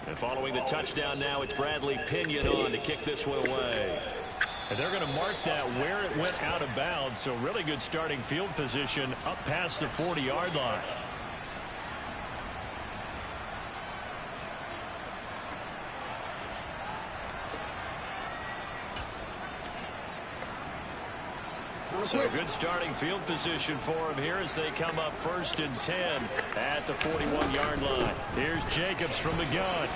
And following the touchdown now, it's Bradley Pinion on to kick this one away. And they're going to mark that where it went out of bounds. So really good starting field position up past the 40-yard line. So good starting field position for him here as they come up 1st and 10 at the 41-yard line. Here's Jacobs from the gun.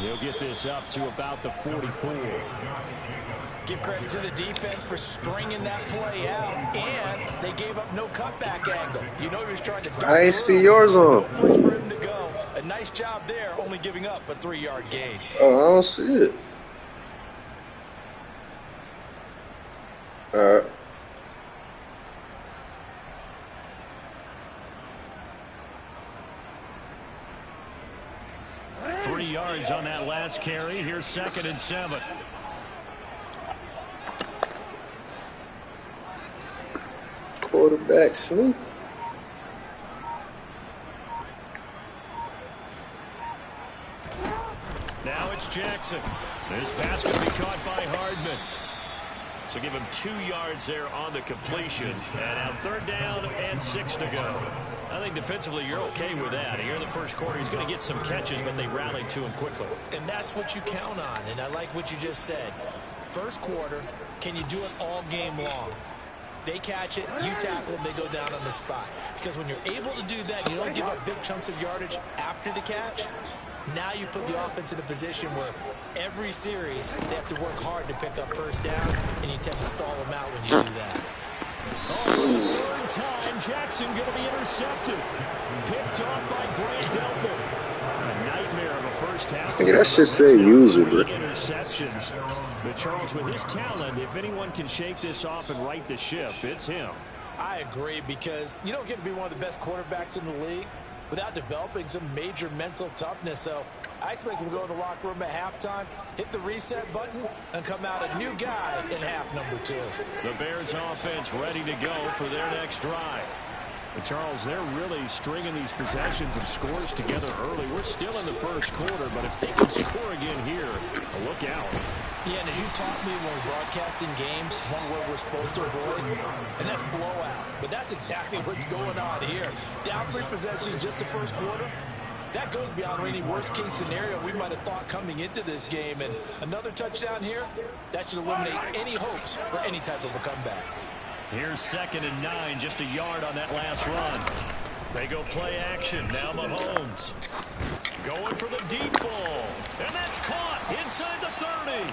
He'll get this up to about the 44. Give credit to the defense for stringing that play out, and they gave up no cutback angle. You know he was trying to. I ain't see yours on. No place for him to go. A nice job there, only giving up a 3-yard gain. Oh, I don't see it. All right. Three yards on that last carry. Here's 2nd and 7. Quarterback sneak. Now it's Jackson. This pass going to be caught by Hardman. So give him 2 yards there on the completion. And now 3rd down and 6 to go. I think defensively you're okay with that. Here in the first quarter, he's going to get some catches, but they rallied to him quickly. And that's what you count on, and I like what you just said. First quarter, can you do it all game long? They catch it, you tackle them, they go down on the spot. Because when you're able to do that, you don't give up big chunks of yardage after the catch. Now you put the offense in a position where every series they have to work hard to pick up 1st down, and you tend to stall them out when you do that. Oh, 3rd time, Jackson going to be intercepted. Picked off by Grant Delpit. A nightmare of a first half. Hey, that should say user, bro. Interceptions. But Charles, with his talent, if anyone can shake this off and right the ship, it's him. I agree, because you don't get to be one of the best quarterbacks in the league without developing some major mental toughness. So I expect him to go to the locker room at halftime, hit the reset button, and come out a new guy in half number 2. The Bears offense ready to go for their next drive. But Charles, they're really stringing these possessions and scores together early. We're still in the first quarter, but if they can score again here, look out. Yeah, and as you taught me when we're broadcasting games, one word we're supposed to avoid, and that's blowout. But that's exactly what's going on here. Down 3 possessions just the first quarter. That goes beyond any worst-case scenario we might have thought coming into this game. And another touchdown here, that should eliminate any hopes for any type of a comeback. Here's 2nd and 9, just a yard on that last run. They go play action. Now Mahomes going for the deep ball. And that's caught inside the 30.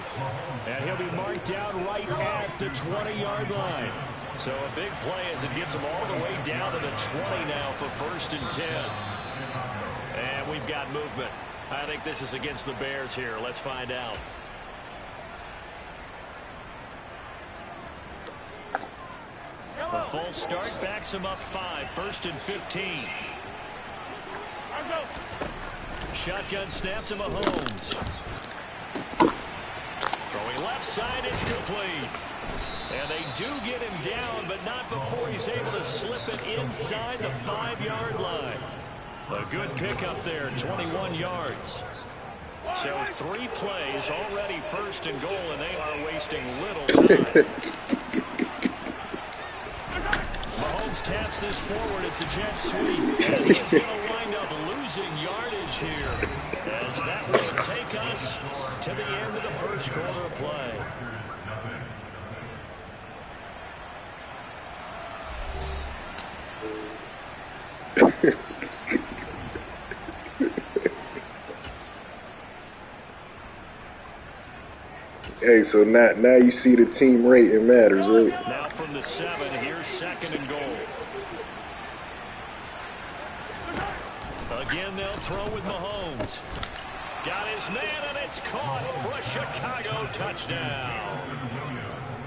And he'll be marked down right at the 20-yard line. So a big play as it gets him all the way down to the 20 now for 1st and 10. And we've got movement. I think this is against the Bears here. Let's find out. The false start backs him up 5. 1st and 15. Shotgun snap to Mahomes. Throwing left side, it's complete. And they do get him down, but not before he's able to slip it inside the 5-yard line. A good pickup there, 21 yards. So 3 plays, already 1st and goal, and they are wasting little time. Mahomes taps this forward. It's a jet sweep. And he's going to wind up losing yardage here, as that will take us to the end of the first quarter of play. Hey, so now you see the team rating matters, right? Now from the 7, here's 2nd and goal. Again, they'll throw with Mahomes. Got his man, and it's caught for a Chicago touchdown.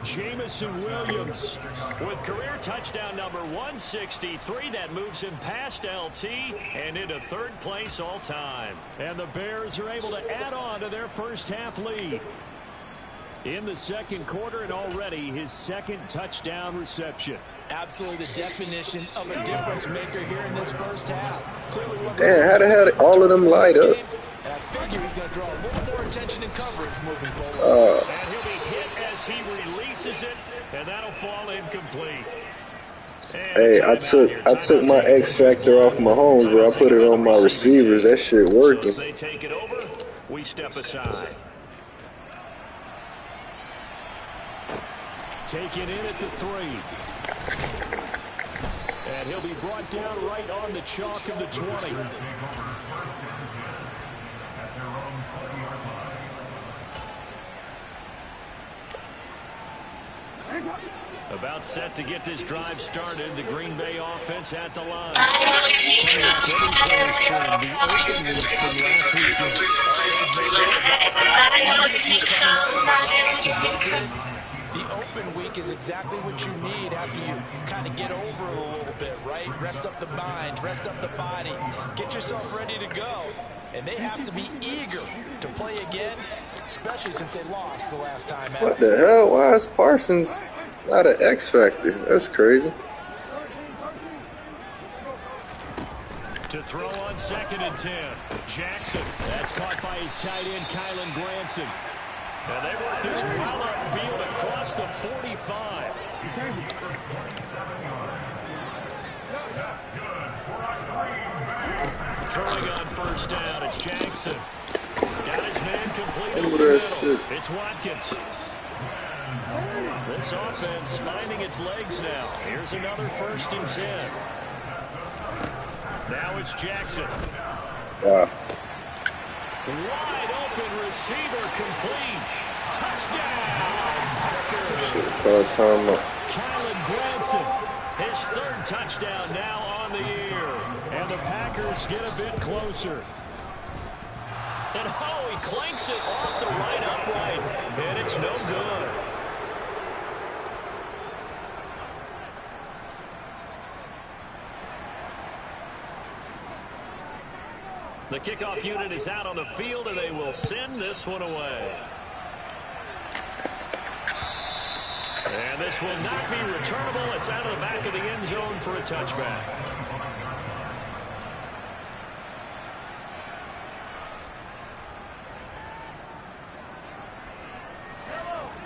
Jamison Williams with career touchdown number 163. That moves him past LT and into 3rd place all time. And the Bears are able to add on to their first half lead. In the second quarter and already his second touchdown reception. Absolutely the definition of a difference maker here in this first half. Clearly Damn, how the hell all of them light up? And I figure he's going to draw a little more attention and coverage moving forward. And he'll be hit as he releases it, and that'll fall incomplete. Hey, I took my X factor off Mahomes, bro. I put it on my receivers. That shit working. So as they take it over, we step aside. Taken in at the 3. And he'll be brought down right on the chalk of the 20. About set to get this drive started. The Green Bay offense at the line. The open week is exactly what you need after you kind of get over it a little bit, right? Rest up the mind, rest up the body, get yourself ready to go. And they have to be eager to play again, especially since they lost the last time out. What the hell? Why is Parsons not an X factor? That's crazy. To throw on 2nd and 10. Jackson. That's caught by his tight end, Kylen Granson. And they work this well upfield across the 45. Throwing on first down, it's Jackson. Got his man complete over the middle. It's Watkins. This offense finding its legs now. Here's another 1st and 10. Now it's Jackson. Wow. Wide open receiver complete. Touchdown. Should have called timeout. Kylen Granson, his 3rd touchdown now on the year. And the Packers get a bit closer. And he clanks it off the right upright. And it's no good. The kickoff unit is out on the field, and they will send this one away. And this will not be returnable. It's out of the back of the end zone for a touchback.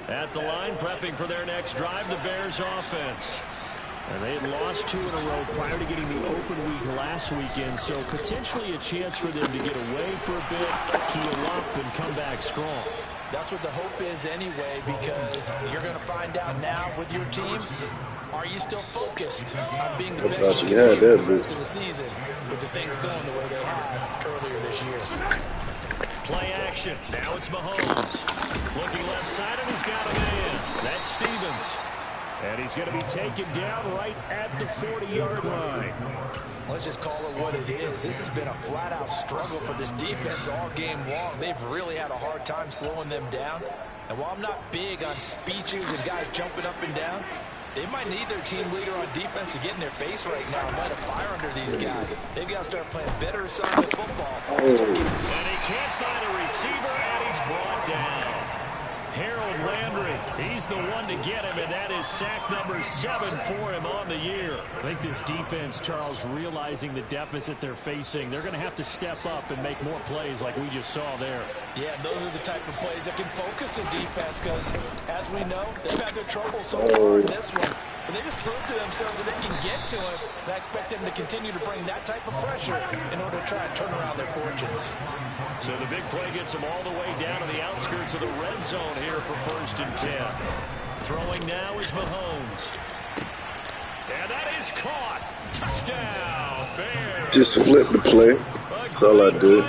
At the line, prepping for their next drive, the Bears offense. And they had lost 2 in a row prior to getting the open week last weekend, so potentially a chance for them to get away for a bit, keel up, and come back strong. That's what the hope is anyway, because you're going to find out now with your team, are you still focused on being the best you can be for the rest of the season with the things going the way they have earlier this year. Play action. Now it's Mahomes. Looking left side, and he's got a man. That's Stevens. And he's going to be taken down right at the 40-yard line. Let's just call it what it is. This has been a flat-out struggle for this defense all game long. They've really had a hard time slowing them down. And while I'm not big on speeches and guys jumping up and down, they might need their team leader on defense to get in their face right now and light a fire under these guys. They've got to start playing better assignment football. And he can't find a receiver, and he's brought down. Harold Landry, he's the one to get him, and that is sack number 7 for him on the year. I think this defense, Charles, realizing the deficit they're facing, they're going to have to step up and make more plays like we just saw there. Yeah, those are the type of plays that can focus the defense because, as we know, they've had their trouble so far in this one. But they just proved to themselves that they can get to him, and I expect them to continue to bring that type of pressure in order to try and turn around their fortunes. So the big play gets them all the way down to the outskirts of the red zone here for 1st and 10. Throwing now is Mahomes. And that is caught. Touchdown, Bears. Just flip the play. That's all I did.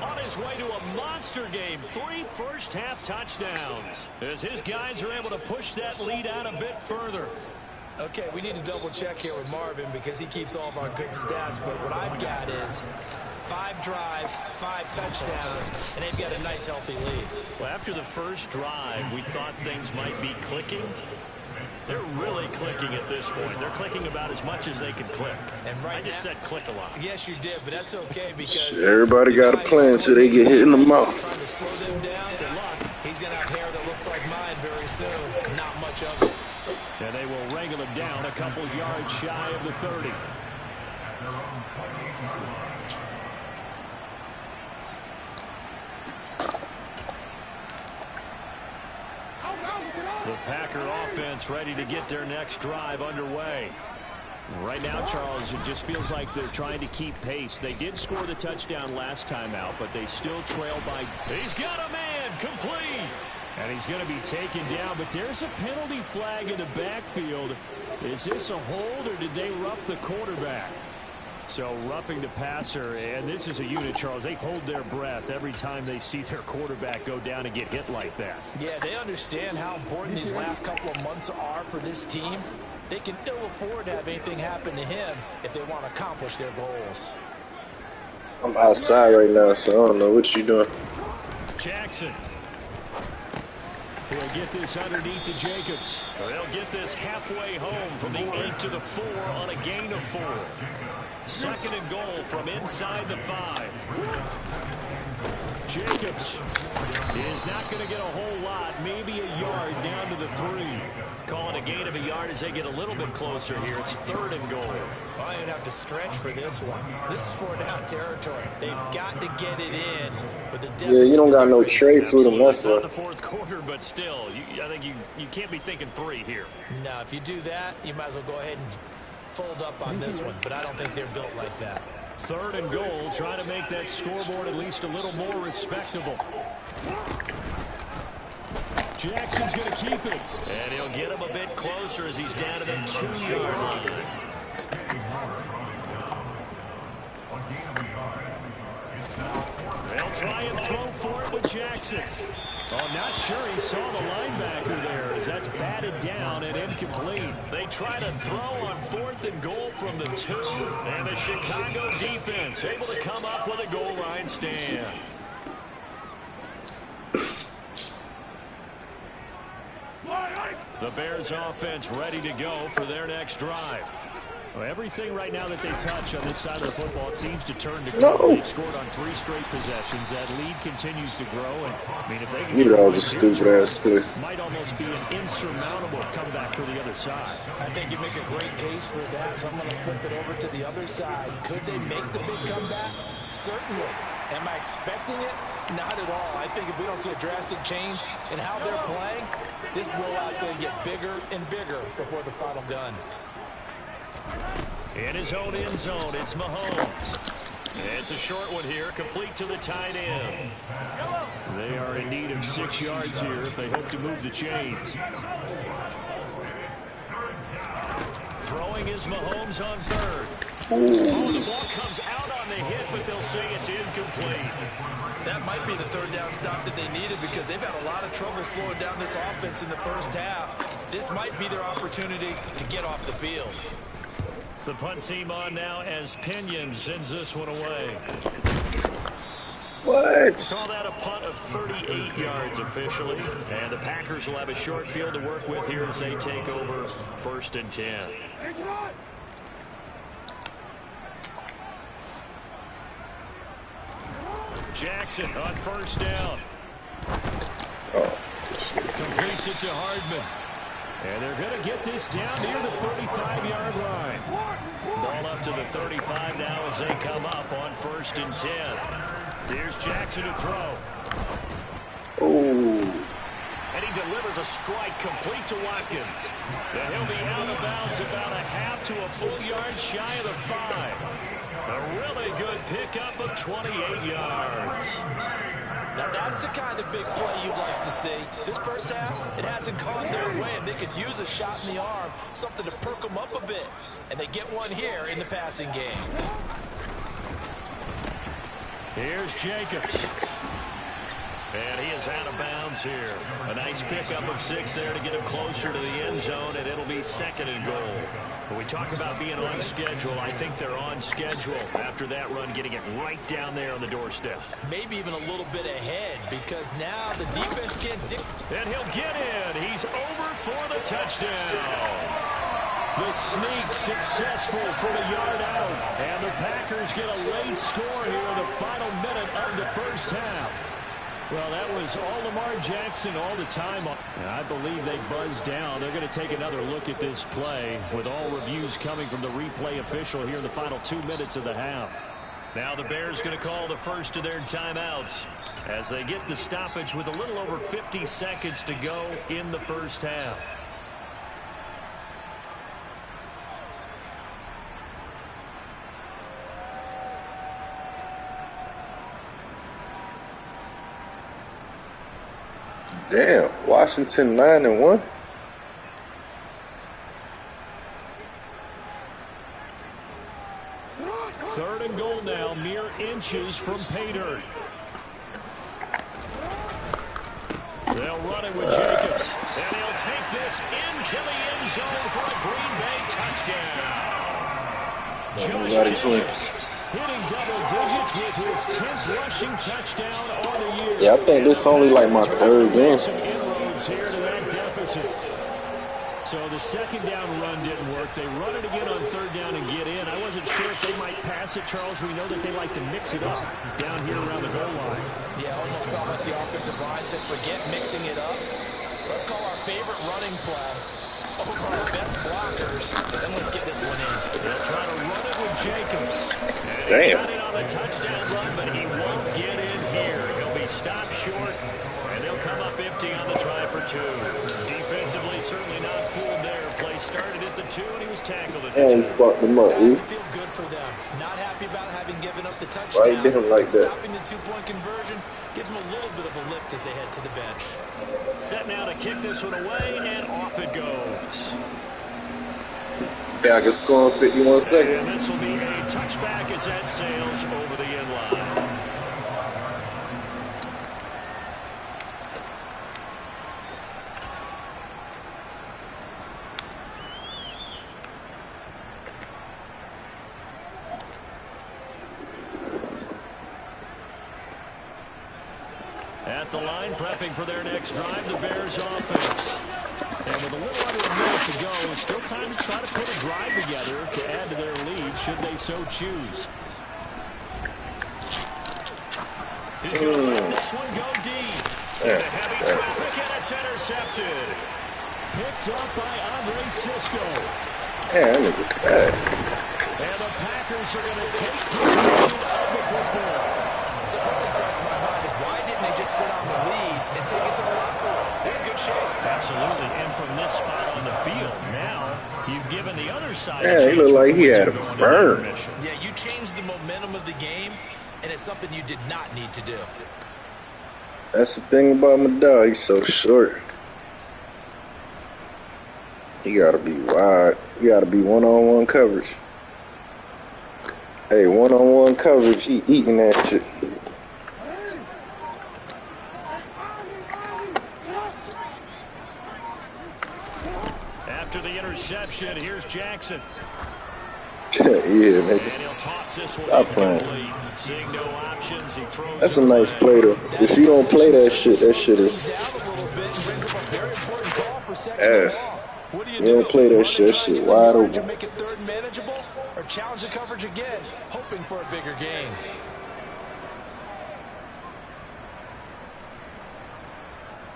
On his way to a monster game. 3 first-half touchdowns. As his guys are able to push that lead out a bit further. Okay, we need to double check here with Marvin because he keeps all of our good stats. But what I've got is 5 drives, 5 touchdowns, and they've got a nice, healthy lead. Well, after the first drive, we thought things might be clicking. They're really clicking at this point. They're clicking about as much as they can click. And right I just said click a lot. Yes, you did, but that's okay because everybody got a plan until they get hit in the mouth. Trying to slow them down. Good luck. He's going to have hair that looks like mine very soon. Not much of it. And they will wrangle him down a couple yards shy of the 30. The Packer offense ready to get their next drive underway. Right now, Charles, it just feels like they're trying to keep pace. They did score the touchdown last time out, but they still trail by. He's got a man complete. And he's going to be taken down, but there's a penalty flag in the backfield. Is this a hold, or did they rough the quarterback? So roughing the passer, and this is a unit, Charles. They hold their breath every time they see their quarterback go down and get hit like that. Yeah, they understand how important these last couple of months are for this team. They can ill afford to have anything happen to him if they want to accomplish their goals. I'm outside right now, so I don't know what you're doing. Jackson. He'll get this underneath to Jacobs. They'll get this halfway home from the 8 to the 4 on a gain of 4. Second and goal from inside the 5. Jacobs is not going to get a whole lot, maybe a yard down to the 3. Calling a gain of a yard as they get a little bit closer here. It's third and goal. I don't have to stretch for this one. This is 4-down territory. They've got to get it in with the deficit. Yeah, you don't got no traits with them. That's It's not why. the fourth quarter, but still, I think you can't be thinking 3 here. Now, if you do that, you might as well go ahead and fold up on this one, but I don't think they're built like that. Third and goal, trying to make that scoreboard at least a little more respectable. Jackson's going to keep it. And he'll get him a bit closer as he's down to the 2-yard line. They'll try and throw for it with Jackson. Oh, I'm not sure he saw the linebacker there as that's batted down and incomplete. They try to throw on 4th and goal from the 2. And the Chicago defense able to come up with a goal line stand. The Bears offense ready to go for their next drive. Well, everything right now that they touch on this side of the football, it seems to turn to goal. No. They've scored on 3 straight possessions. That lead continues to grow. And I mean, if they can You get know, it was a points here, stupid-ass play. might almost be an insurmountable comeback for the other side. I think you make a great case for that, so I'm going to flip it over to the other side. Could they make the big comeback? Certainly. Am I expecting it? Not at all. I think if we don't see a drastic change in how they're playing, this blowout's going to get bigger and bigger before the final gun. In his own end zone, it's Mahomes. It's a short one here, complete to the tight end. They are in need of 6 yards here if they hope to move the chains. Throwing is Mahomes on 3rd. Oh, the ball comes out on the hit, but they'll say it's incomplete. That might be the 3rd down stop that they needed because they've had a lot of trouble slowing down this offense in the first half. This might be their opportunity to get off the field. The punt team on now as Pinion sends this one away. What? Call that a punt of 38 yards officially. And the Packers will have a short field to work with here as they take over 1st and 10. Jackson on 1st down. Completes it to Hardman. And they're going to get this down near the 35-yard line. Ball up to the 35 now as they come up on 1st and 10. Here's Jackson to throw. Oh. And he delivers a strike complete to Watkins. And he'll be out of bounds about a half to a full yard shy of the 5. A really good pickup of 28 yards. Now that's the kind of big play you'd like to see. This first half, it hasn't gone their way, and they could use a shot in the arm, something to perk them up a bit. And they get one here in the passing game. Here's Jacobs. And he is out of bounds here. A nice pickup of 6 there to get him closer to the end zone, and it'll be 2nd and goal. When we talk about being on schedule, I think they're on schedule after that run, getting it right down there on the doorstep. Maybe even a little bit ahead, because now the defense can't And he'll get in. He's over for the touchdown. The sneak successful from a yard out. And the Packers get a late score here in the final minute of the first half. Well, that was all Lamar Jackson all the time. I believe they buzzed down. They're going to take another look at this play with all reviews coming from the replay official here in the final 2 minutes of the half. Now the Bears going to call the first of their timeouts as they get the stoppage with a little over 50 seconds to go in the first half. Damn, Washington 9-1. Third and goal now, mere inches from pay dirt. They'll run it with Jacobs. And he'll take this into the end zone for a Green Bay touchdown. Josh Jacobs hitting double digits with his 10th rushing touchdown on the year. Yeah, I think this is only like my third game. Some inroads here to that deficit. So the second down run didn't work. They run it again on third down and get in. I wasn't sure if they might pass it, Charles. We know that they like to mix it up down here around the goal line. Yeah, almost felt like the offensive line said, forget mixing it up. Let's call our favorite running play over our best blockers, then let's get this one in. They'll try to run it with Jacobs. And damn. He got it on a touchdown run, but he won't get in here. He'll be stopped short, and they'll come up empty on the try for two. Defensively, certainly not fooled there. Play started at the 2, and he was tackled at the 2. And fucked them up, Doesn't feel good for them. Not happy about having given up the touchdown. Why you did him like that? Stopping the 2-point conversion gives them a little bit of a lift as they head to the bench. Set now to kick this one away, and off it goes. Yeah, I can score in 51 seconds. And this will be a touchback as that sails over the end line. At the line, prepping for their next drive, the Bears offense. And with a little under a minute to go, still time to try to put a drive together to add to their lead, should they so choose. He's going to let this one go deep. The heavy traffic, and it's intercepted. Picked up by Andre Cisco. Yeah, that nigga fast. And the Packers are going to take possession of the football. So first thing crossing my mind is why didn't they just sit on the lead and take it to the locker room? They're in good shape. Absolutely. And from this spot on the field, now you've given the other side Yeah, he looked like he had a burn. Yeah, you changed the momentum of the game, and it's something you did not need to do. That's the thing about my dog. He's so short. He gotta be wide. He gotta be one-on-one coverage. Hey, one-on-one coverage, he eating that shit. After the interception, here's Jackson. Yeah, nigga. And he'll toss this one Stop playing. incomplete. Seeing no options, he throws. That's a nice play, though. If you don't play that shit is Down a little bit and brings up a very important call for second and ass. long. What do You don't play that shit, that shit wide open. Make it third manageable, or challenge the coverage again, hoping for a bigger gain.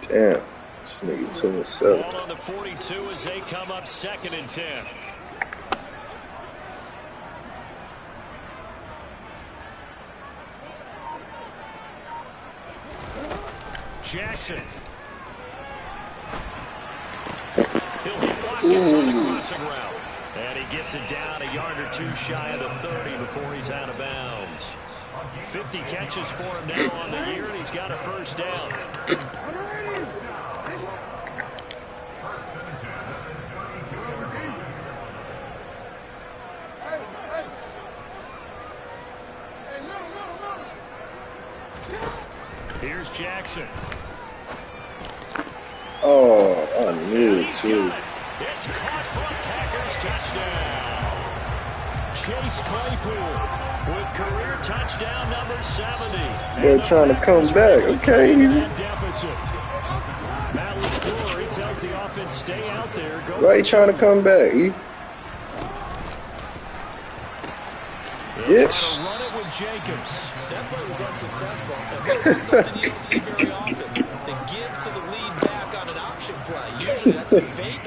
Damn, this nigga 2-7. Ball on the 42 as they come up 2nd and 10. Jackson. He'll hit Watkins on the crossing route. And he gets it down a yard or two shy of the 30 before he's out of bounds. 50 catches for him now on the year, and he's got a first down. Here's Jackson. Oh, I knew it, too. It's caught for a Packers touchdown. Chase Claypool with career touchdown number 70. They're trying to come back. Okay, easy. Matt LaFleur, he tells the offense, stay out there. Go. Why you trying to come back, E? They'll Bitch. try to run it with Jacobs. That play was unsuccessful, and this is something you don't see very often. They give to the lead back on an option play. Usually that's a fake,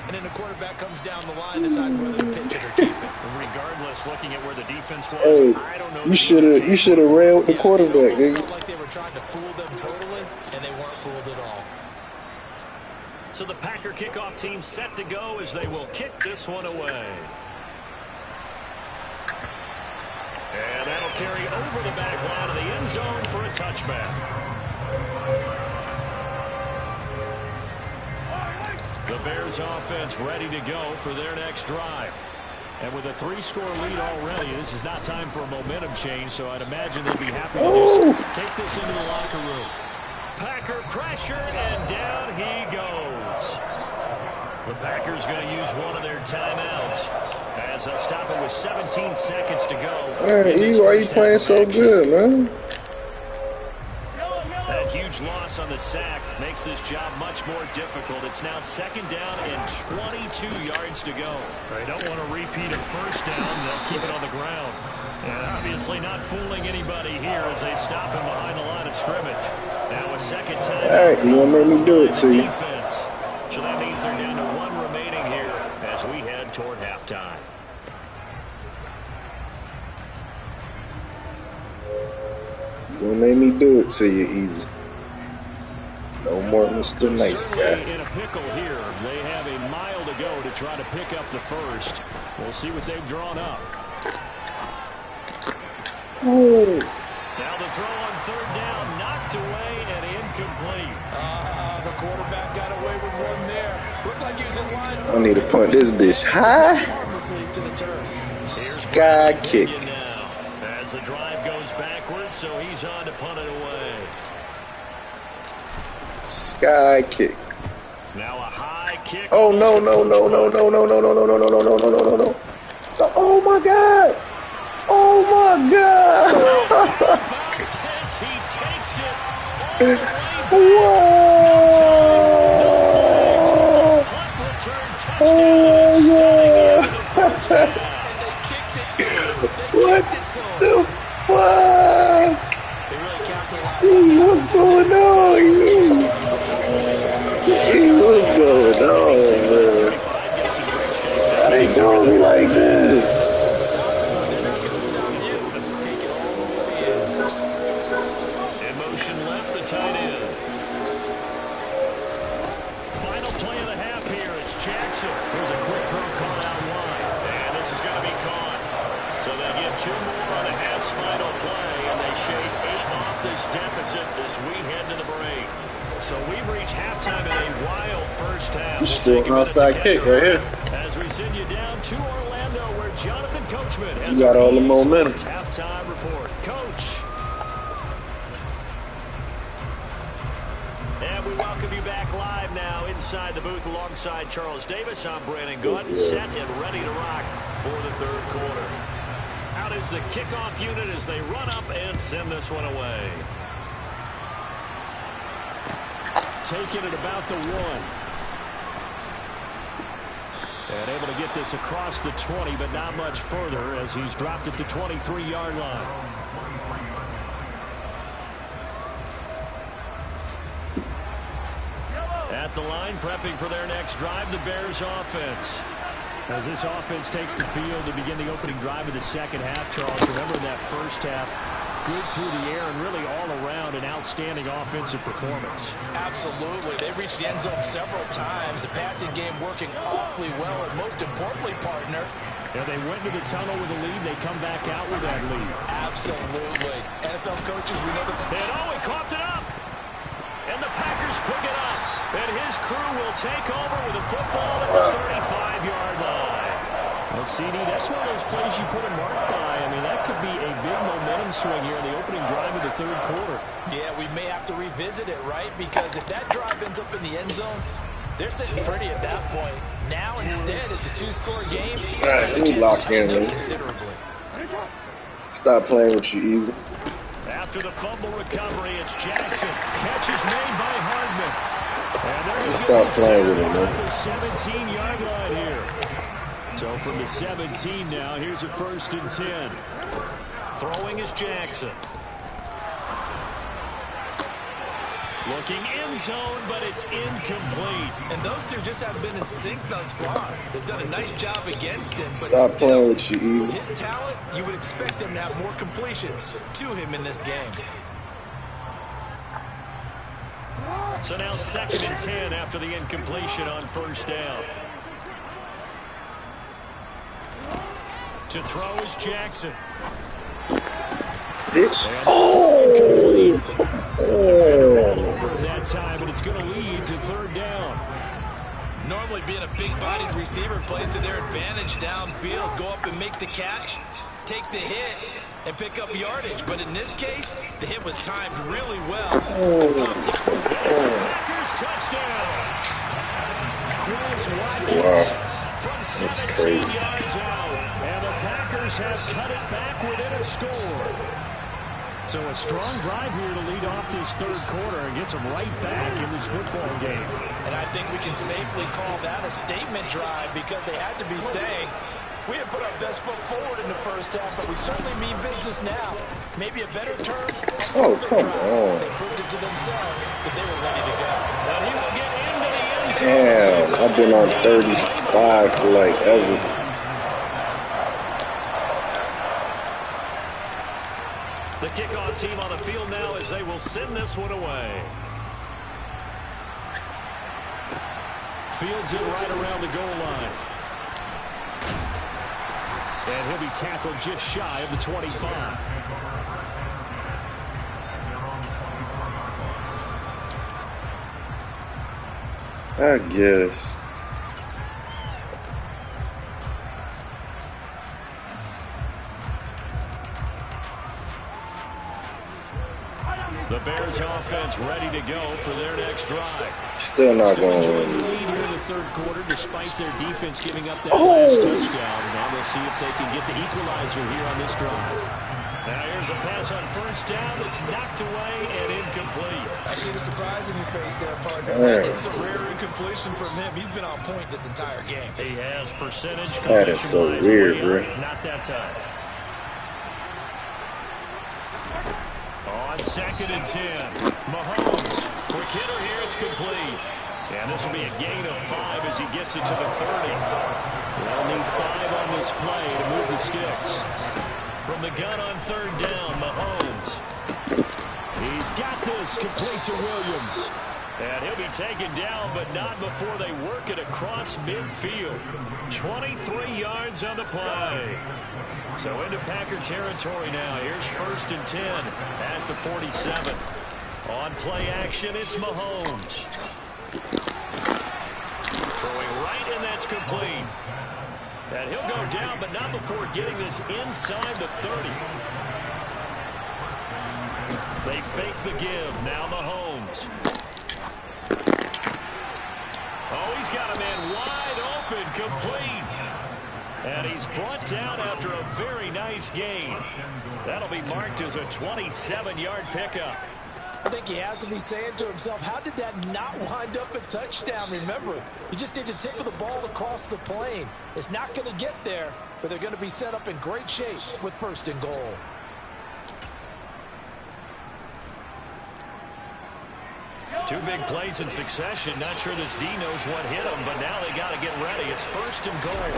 and then the quarterback comes down the line, decides whether to pitch it or keep it. Regardless, looking at where the defense was, Hey, I don't know. you should have ran with the quarterback, It almost nigga. felt like they were trying to fool them totally, and they weren't fooled at all. So the Packer kickoff team set to go as they will kick this one away. And that'll carry over the back line of the end zone for a touchback. The Bears offense ready to go for their next drive. And with a 3-score lead already, this is not time for a momentum change, so I'd imagine they'll be happy to just take this into the locker room. Packer pressure, and down he goes. The Packers going to use one of their timeouts as they'll stop it with 17 seconds to go. Man, E, why you playing so good, man? That huge loss on the sack makes this job much more difficult. It's now 2nd down and 22 yards to go. They don't want to repeat a first down. They'll keep it on the ground. And obviously not fooling anybody here as they stop him behind the line of scrimmage. Now a second time. Hey, you want to make me do it to you? Defense. So that means they're down to 1 remaining here as we head toward halftime. Gonna make me do it to you easy. No more Mr. Nice Guy. In a pickle here. They have a mile to go to try to pick up the first. We'll see what they've drawn up. Oh. Now the throw on 3rd down, knocked away and incomplete. The quarterback got away with one there. Looked like he was in line. I need to punt this bitch high. To the turf. Sky kick. Now, as the drive goes backwards, so he's on to punt it away. Sky kick. Now a high kick. Oh no no no no no no no no no no no no no no no no no. Oh my god. Oh my god. As he takes it all the way back. Whoa. Punt return touchdown. Stunning into the first half. What the fuck? E, what's going on? E, what's going on, man? They doing me like this. In motion left, the tight end. Final play of the half here. It's Jackson. Here's a quick throw caught out wide. And this is going to be caught. So they get 2 more on the half's final play, and they shave 8 off this deficit as we head to the break. So we've reached halftime in a wild first half. Still outside kick right here. As we send you down to Orlando, where Jonathan Coachman has You got all the momentum. halftime report. Coach. And we welcome you back live now inside the booth alongside Charles Davis. I'm Brandon Gaudin, set and ready to rock for the 3rd quarter. Out is the kickoff unit as they run up and send this one away. Taking it about the 1. And able to get this across the 20, but not much further as he's dropped it to 23-yard line. At the line, prepping for their next drive, the Bears offense. As this offense takes the field to begin the opening drive of the second half, Charles, remember that first half, good through the air and really all around an outstanding offensive performance. Absolutely. They reached the end zone several times. The passing game working awfully well. And most importantly, partner, Yeah, they went to the tunnel with a lead. They come back out with that lead. absolutely. NFL coaches, we know that. And he coughed it up. And the Packers pick it up. And his crew will take over with a football at the 35-yard line. Well, CD, that's one of those plays you put a mark by. I mean, that could be a big momentum swing here in the opening drive of the 3rd quarter. Yeah, we may have to revisit it, right? Because if that drive ends up in the end zone, they're sitting pretty at that point. Now, instead, it's a 2-score game. All right, you locked in, man. Considerably. Stop playing with you, easy. After the fumble recovery, it's Jackson. Catch is made by Hardman. And there Stop playing with him, man. The 17-yard line here. So from the 17 now, here's a 1st and 10. Throwing is Jackson. Looking end zone, but it's incomplete. And those two just have been in sync thus far. They've done a nice job against him, but Stop playing with you, Easy. his talent, you would expect him to have more completions to him in this game. So now 2nd and 10 after the incompletion on first down. To throw is Jackson. Bitch. Oh! Over that time, but it's going to lead to 3rd down. Normally being a big-bodied receiver plays to their advantage downfield. Go up and make the catch, take the hit, and pick up yardage. But in this case, the hit was timed really well. It's a Packers touchdown. Chris Watkins Wow. from That's 17 crazy. yards out. And the Packers have cut it back within a score. So a strong drive here to lead off this 3rd quarter and gets them right back in this football game. And I think we can safely call that a statement drive because they had to be saying, we have put our best foot forward in the first half, but we certainly mean business now. Maybe a better term. Oh, come on. They proved it to themselves that they were ready to go. But he will get into the end zone. Damn, I've been on 35 for like ever. The kickoff team on the field now as they will send this one away. Fields it right around the goal line. And he'll be tackled just shy of the 25. I guess. The Bears offense ready to go for their next drive. Still not Still going to enjoying win the this. lead here in the 3rd quarter despite their defense giving up that last touchdown. Now we'll see if they can get the equalizer here on this drive. Now here's a pass on first down that's knocked away and incomplete. I see the surprise in your face there, partner. Man. It's a rare incompletion from him. He's been on point this entire game. He has percentage. That is so completion-wise weird, way up. bro. Not that time. On 2nd and 10, Mahomes. Quick hitter here, it's complete. And this will be a gain of 5 as he gets it to the 30. They'll need 5 on this play to move the sticks. From the gun on 3rd down, Mahomes. He's got this complete to Williams. And he'll be taken down, but not before they work it across midfield. 23 yards on the play. So into Packer territory now. Here's 1st and 10 at the 47. On play action, it's Mahomes. Throwing right, and that's complete. And he'll go down, but not before getting this inside the 30. They fake the give. Now Mahomes. Oh, he's got a man wide open, complete. And he's brought down after a very nice gain. That'll be marked as a 27-yard pickup. I think he has to be saying to himself, how did that not wind up a touchdown? Remember, you just need to tickle the ball across the plane. It's not going to get there, but they're going to be set up in great shape with 1st and goal. Two big plays in succession. Not sure this D knows what hit him, but now they got to get ready. It's 1st and goal.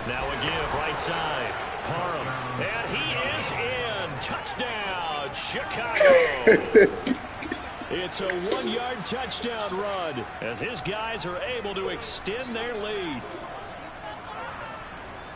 Now a give right side. Parham. And he is in. Touchdown, Chicago. It's a 1-yard touchdown run As his guys are able to extend their lead.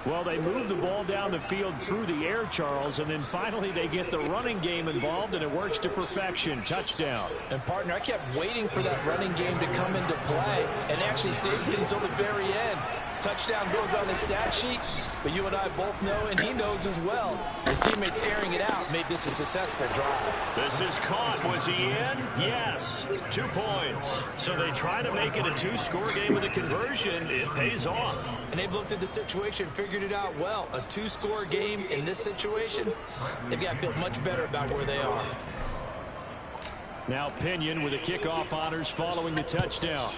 Well, they move the ball down the field through the air, Charles, and then finally they get the running game involved, and it works to perfection. Touchdown. And, partner, I kept waiting for that running game to come into play and actually saved it until the very end. Touchdown goes on the stat sheet, but you and I both know, and he knows as well, his teammates airing it out made this a successful drive. This is caught. Was he in? Yes. 2 points. So they try to make it a 2-score game with a conversion. It pays off. And they've looked at the situation, figured it out well. A 2-score game in this situation, they've got to feel much better about where they are. Now Pinion with the kickoff honors following the touchdown.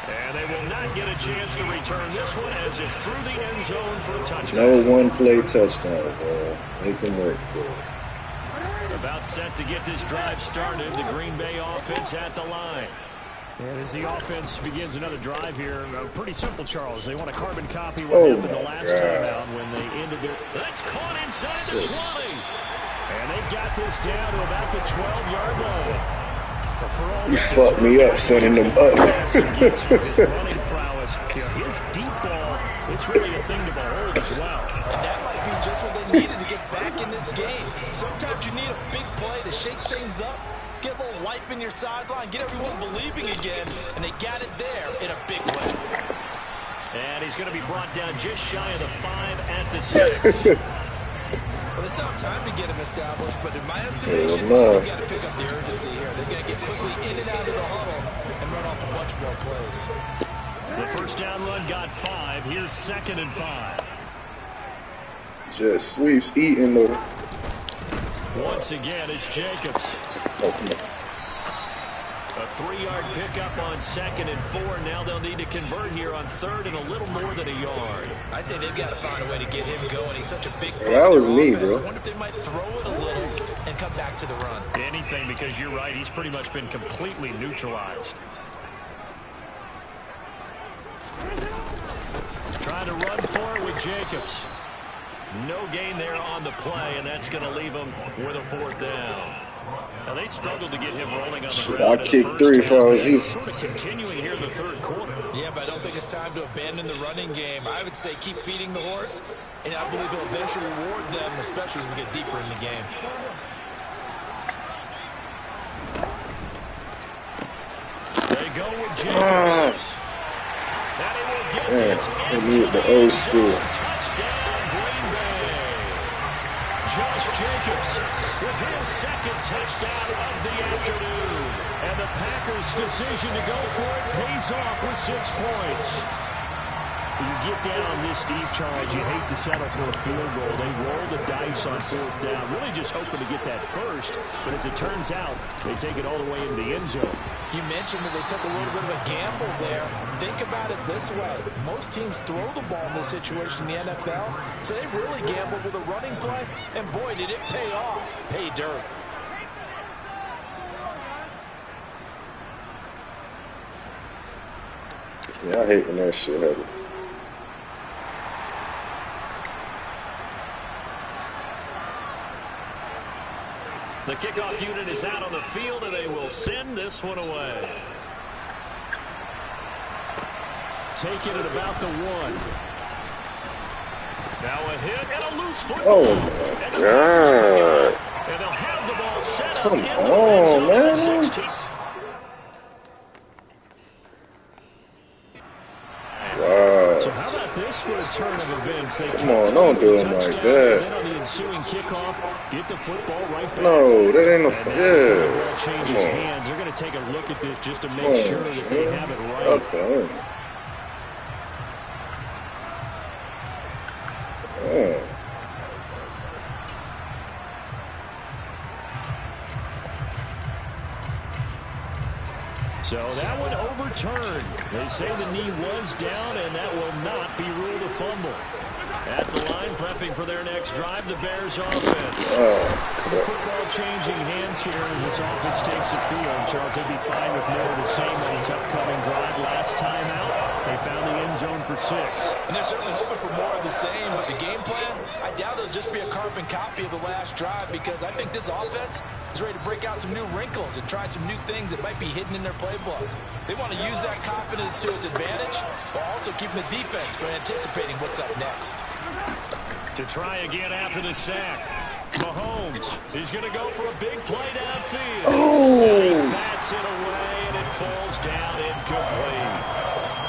And they will not get a chance to return this one as it's through the end zone for a touchdown. No one-play touchdowns, bro. Make them work for it. About set to get this drive started. The Green Bay offense at the line. And as the offense begins another drive here, pretty simple, Charles. They want a carbon copy what happened the last time out when they ended their... That's caught inside the 20. And they've got this down to about the 12-yard line. You fucked me up sending them up. His running prowess, his deep ball, it's really a thing to behold as well. And that might be just what they needed to get back in this game. Sometimes you need a big play to shake things up, get a little life in your sideline, get everyone believing again, and they got it there in a big way. And he's going to be brought down just shy of the 5 at the 6. Well, they still have time to get him established, but in my estimation, they've got to pick up the urgency here. They've got to get quickly in and out of the huddle and run off a bunch more plays. The first down run got 5. Here's 2nd and 5. Just sweeps eating though. Once again, it's Jacobs. Oh, come on. A 3-yard pickup on 2nd and 4. Now they'll need to convert here on 3rd and a little more than a yard. I'd say they've got to find a way to get him going. He's such a big player. That was me, bro. I wonder if they might throw it a little and come back to the run. Anything, because you're right. He's pretty much been completely neutralized. Trying to run for it with Jacobs. No gain there on the play, and that's going to leave him with a 4th down. Now, they struggled to get him rolling on the ground. I kicked 3 if I was you. Sort of continuing here in the 3rd quarter. Yeah, but I don't think it's time to abandon the running game. I would say keep feeding the horse, and I believe he'll eventually reward them, especially as we get deeper in the game. They go with Jacobs. And he will get this into the old school. Touchdown, Green Bay. Josh Jacobs with his 2nd touchdown of the afternoon. And the Packers' decision to go for it pays off with 6 points. You get down this deep, Charles, you hate to settle for a field goal. They roll the dice on 4th down, really just hoping to get that first. But as it turns out, they take it all the way into the end zone. You mentioned that they took a little bit of a gamble there. Think about it this way. Most teams throw the ball in this situation in the NFL, so they really gambled with a running play, and boy, did it pay off. Pay dirt. Yeah, I hate when that shit happens. The kickoff unit is out on the field, and they will send this one away. Taking it about the 1. Now a hit and a loose football. Oh, my God. And they'll have the ball set up Come in the on, red zone man. at 16. Wow. So how about this for a turn of events? They Come on, don't do it like touchdown, that. and then on the ensuing kickoff, get the football right back. No, that ain't no. And now Yeah. before the ball changes Come on. hands, they're going to take a look at this just to make Come on, sure that they have it right. Okay. Oh. So that one overturned. They say the knee was down, and that will not be ruled a fumble. At the line, prepping for their next drive, the Bears offense. The football changing hands here as this offense takes the field. Charles, they'd be fine with more of the same on this upcoming drive. Last time out, they found the end zone for 6. And they're certainly hoping for more of the same, but the game plan, I doubt it'll just be a carbon copy of the last drive, because I think this offense is ready to break out some new wrinkles and try some new things that might be hidden in their playbook. They want to use that confidence to its advantage, while also keeping the defense from anticipating what's up next. To try again after the sack. Mahomes is going to go for a big play downfield. He bats it away, and it falls down incomplete.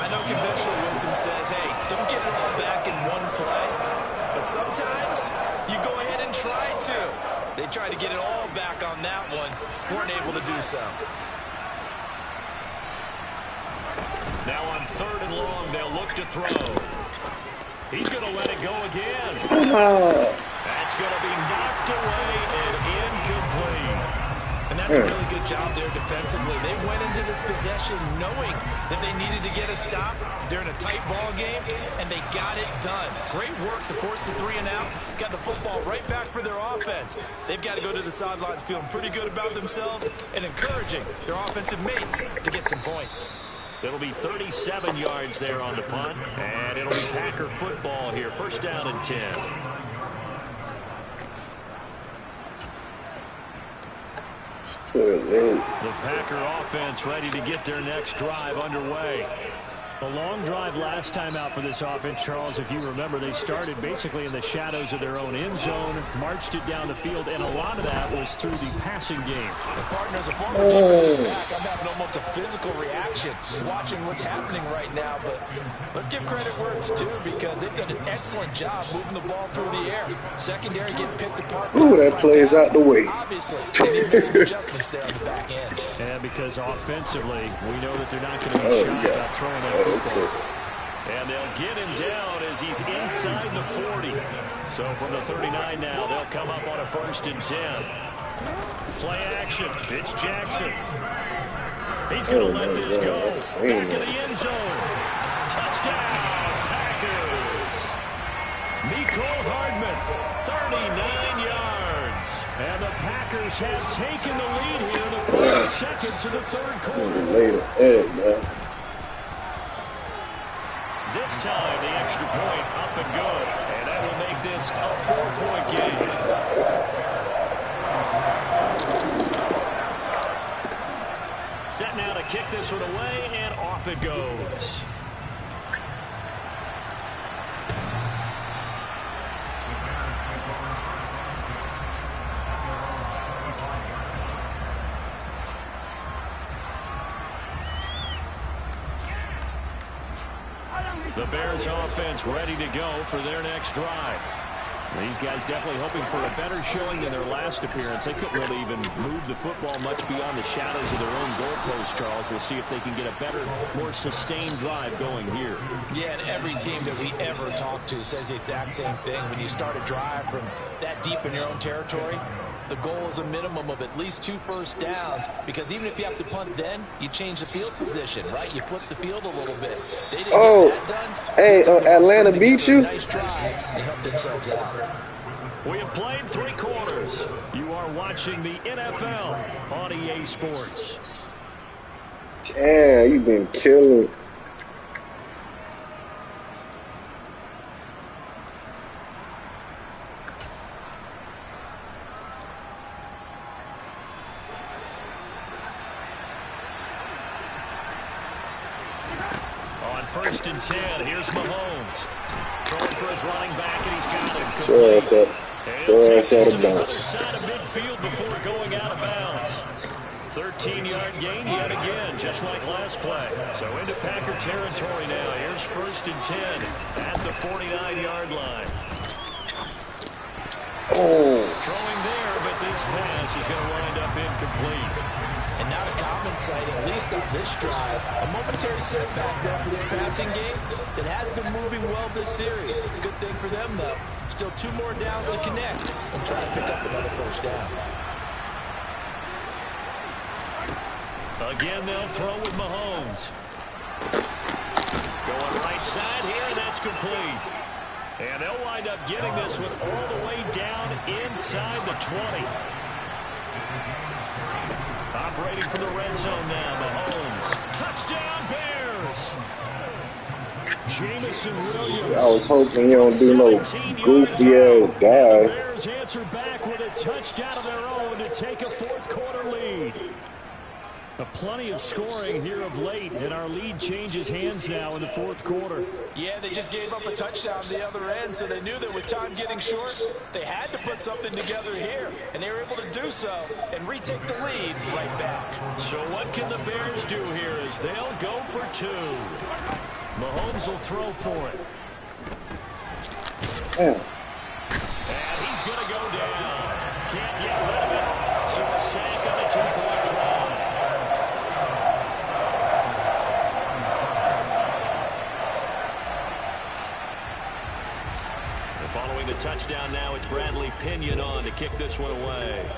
I know conventional wisdom says, hey, don't get it all back in one play. But sometimes you go ahead and try to. They tried to get it all back on that one. Weren't able to do so. Now on 3rd and long, they'll look to throw. He's going to let it go again. That's going to be knocked away and incomplete. And that's That's a really good job there defensively. They went into this possession knowing that they needed to get a stop. They're in a tight ball game, and they got it done. Great work to force the 3 and out. Got the football right back for their offense. They've got to go to the sidelines feeling pretty good about themselves and encouraging their offensive mates to get some points. It'll be 37 yards there on the punt, and it'll be Packer football here. First down and 10. The Packer offense ready to get their next drive underway. A long drive last time out for this offense, Charles. If you remember, they started basically in the shadows of their own end zone, marched it down the field, and a lot of that was through the passing game. The partners, a former defensive back, I'm having almost a physical reaction watching what's happening right now. But let's give credit where it's due, because they've done an excellent job moving the ball through the air. Secondary getting picked apart. Ooh, that plays out the way. Obviously, they need to make some adjustments there on the back end. And because offensively, we know that they're not going to be shy about throwing that football. And they'll get him down as he's inside the 40. So from the 39 now, they'll come up on a 1st and 10. Play action. It's Jackson. He's going to let this go. Back in the end zone. Touchdown, Packers. Mecole Hardman, 39 yards. And the Packers have taken the lead here in the final seconds of the 3rd quarter. This time, the extra point up and good. And that will make this a 4-point game. Set now to kick this one away, and off it goes. The Bears offense ready to go for their next drive. These guys definitely hoping for a better showing than their last appearance. They couldn't really even move the football much beyond the shadows of their own goalpost, Charles. We'll see if they can get a better, more sustained drive going here. Yeah, and every team that we ever talk to says the exact same thing. When you start a drive from that deep in your own territory, the goal is a minimum of at least 2 first downs, because even if you have to punt then, you change the field position, right? You flip the field a little bit. They didn't get that done. Hey, Atlanta beat you? Nice drive and help themselves out. We have played 3 quarters. You are watching the NFL on EA Sports. Damn, you've been killing. On 1st and 10, here's Mahomes. Throwing for his running back, and he's got him. Sure, it's out of bounds. Side of midfield before going out of bounds. 13-yard gain yet again, just like last play. So into Packer territory now. Here's 1st and 10 at the 49-yard line. Throwing there, but this pass is going to wind up incomplete. And not a common sight, at least on this drive. A momentary setback there for this passing game that has been moving well this series. Good thing for them, though. Still 2 more downs to connect and try to pick up another 1st down. Again, they'll throw with Mahomes. Going right side here, and that's complete. And they'll wind up getting this one all the way down inside the 20. Operating from the red zone now, Mahomes. Touchdown, Bears! Jameson Williams. I was hoping you don't do no goofy ass dive. Bears answer back with a touchdown of their own to take a 4th quarter lead. Plenty of scoring here of late, and our lead changes hands now in the 4th quarter. Yeah, they just gave up a touchdown on the other end, so they knew that with time getting short, they had to put something together here, and they were able to do so and retake the lead right back. So what can the Bears do here as they'll go for 2? Mahomes will throw for it. Yeah. And he's going to go down. Can't get rid of it. So a sack on a 2-point try. Following the touchdown now, it's Bradley Pinion on to kick this one away.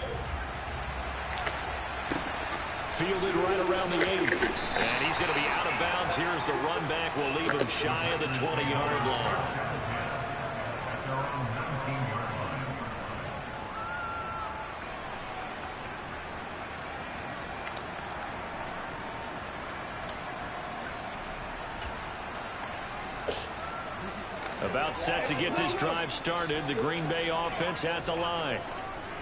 Fielded right around the 8. And he's going to be out of bounds. Here's the run back. Will leave him shy of the 20-yard line. About set to get this drive started. The Green Bay offense at the line.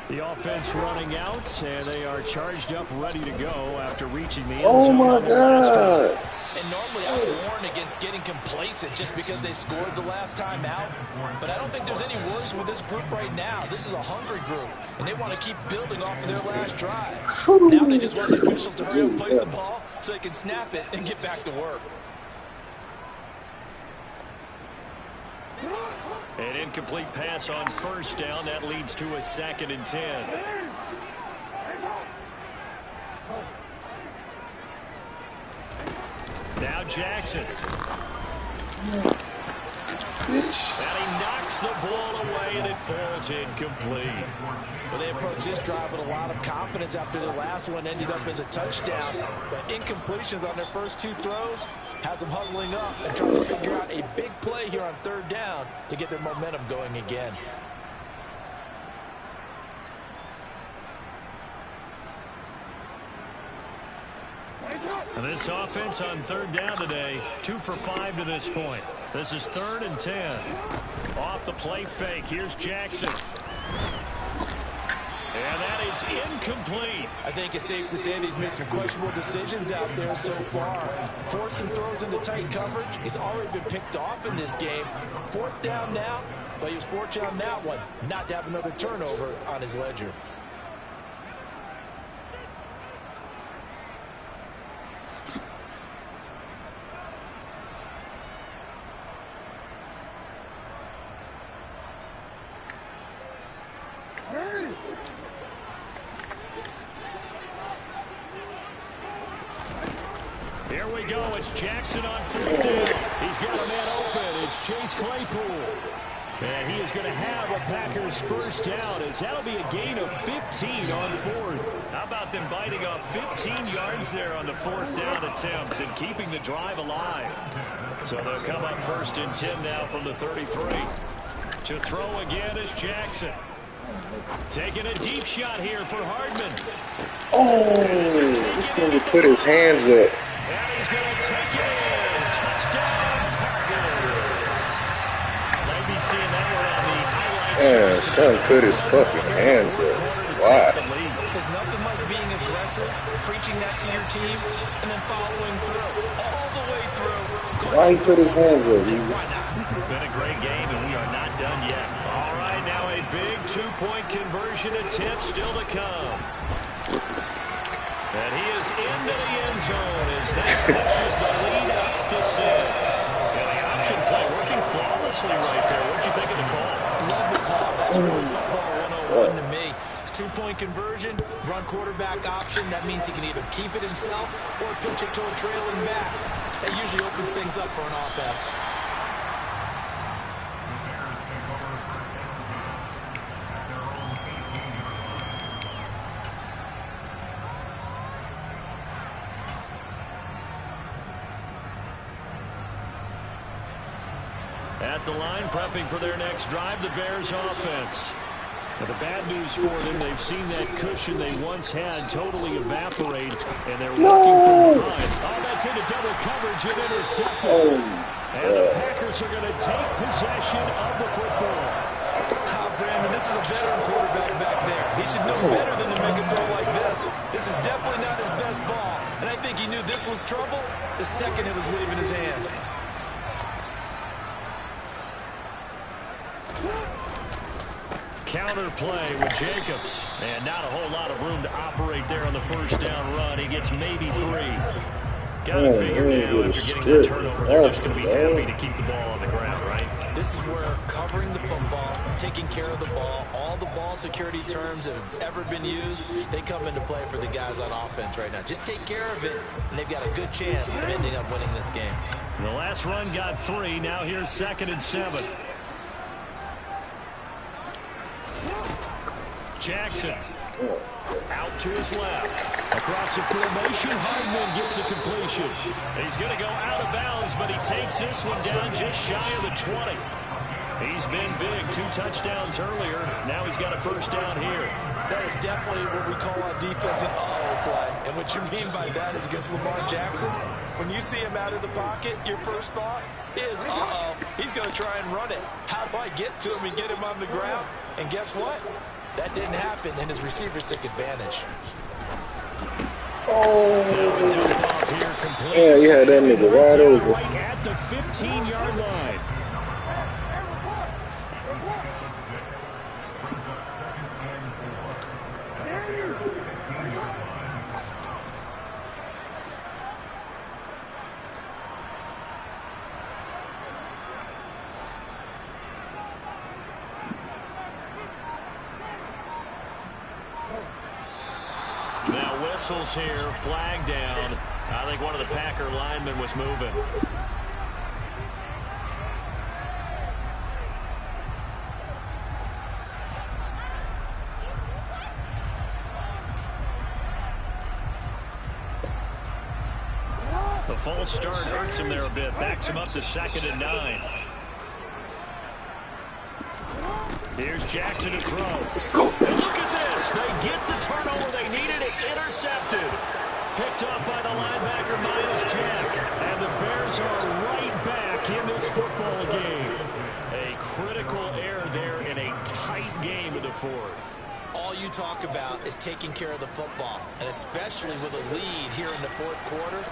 The offense running out, and they are charged up, ready to go after reaching the end zone. Oh, my God. And normally I would warn against getting complacent just because they scored the last time out. But I don't think there's any worries with this group right now. This is a hungry group, and they want to keep building off of their last drive. Now they just want the officials to hurry up and place the ball so they can snap it and get back to work. An incomplete pass on first down. That leads to a 2nd and 10. Now Jackson. Bitch. And he knocks the ball away, and it falls incomplete. Well, they approached this drive with a lot of confidence after the last one ended up as a touchdown. But incompletions on their first 2 throws has them huddling up and trying to figure out a big play here on 3rd down to get their momentum going again. And this offense on 3rd down today, 2 for 5 to this point. This is 3rd and 10. Off the play fake, here's Jackson. And that is incomplete. I think it's safe to say that he's made some questionable decisions out there so far. Forcing throws into tight coverage. He's already been picked off in this game. 4th down now, but he was fortunate on that one not to have another turnover on his ledger. Here we go. It's Jackson on 4th down. He's got a man open. It's Chase Claypool. And he is going to have a Packers first down, as that'll be a gain of 15 on 4th. How about them biting off 15 yards there on the 4th down attempt and keeping the drive alive? So they'll come up 1st and 10 now from the 33. To throw again is Jackson. Taking a deep shot here for Hardman. Oh, this nigga put his hands up. And he's going to take it in. Touchdown, Packers. Maybe seeing that one on the highlights. Man, son put his fucking hands up. Why? There's nothing like being aggressive, preaching that to your team, and then following through, all the way through. Why he put his hands up? Why not? Been a great game, and we are not done yet. All right, now a big 2-point conversion attempt still to come. And he is into the end zone as that pushes the lead out to 6. And the option play working flawlessly right there. What'd you think of the call? Love the call. That's really football 101 to me. 2-point conversion, run quarterback option. That means he can either keep it himself or pitch it to a trailing back. That usually opens things up for an offense. At the line, prepping for their next drive, the Bears offense. Now, the bad news for them, they've seen that cushion they once had totally evaporate, and they're working from behind. Oh, that's into double coverage and intercepted. And the Packers are going to take possession of the football. Brandon, this is a veteran quarterback back there. He should know better than to make a throw like this. This is definitely not his best ball. And I think he knew this was trouble the second it was leaving his hand. Counter play with Jacobs. And not a whole lot of room to operate there on the first down run. He gets maybe 3. Got to figure now after getting that turnover, they're just going to be happy to keep the ball on the ground, right? This is where covering the football, taking care of the ball, all the ball security terms that have ever been used, they come into play for the guys on offense right now. Just take care of it, and they've got a good chance of ending up winning this game. The last run got 3. Now here's 2nd and 7. Jackson out to his left. Across the formation, Hardman gets the completion. He's going to go out of bounds, but he takes this one down just shy of the 20. He's been big. 2 touchdowns earlier. Now he's got a first down here. That is definitely what we call on defense an uh-oh play. And what you mean by that is against Lamar Jackson, when you see him out of the pocket, your first thought is, uh-oh, he's going to try and run it. How do I get to him and get him on the ground? And guess what? That didn't happen, and his receivers took advantage. Oh. Yeah, you had that nigga wide open. Right at the 15-yard line. Whistles here, flag down. I think one of the Packer linemen was moving. The false start hurts him there a bit. Backs him up to 2nd and 9. Here's Jackson to throw. Let's go. And look at this. They get the turnover they needed. It's intercepted. Picked off by the linebacker, Myles Jack. And the Bears are right back in this football game. A critical error there in a tight game in the 4th. All you talk about is taking care of the football, and especially with a lead here in the 4th quarter.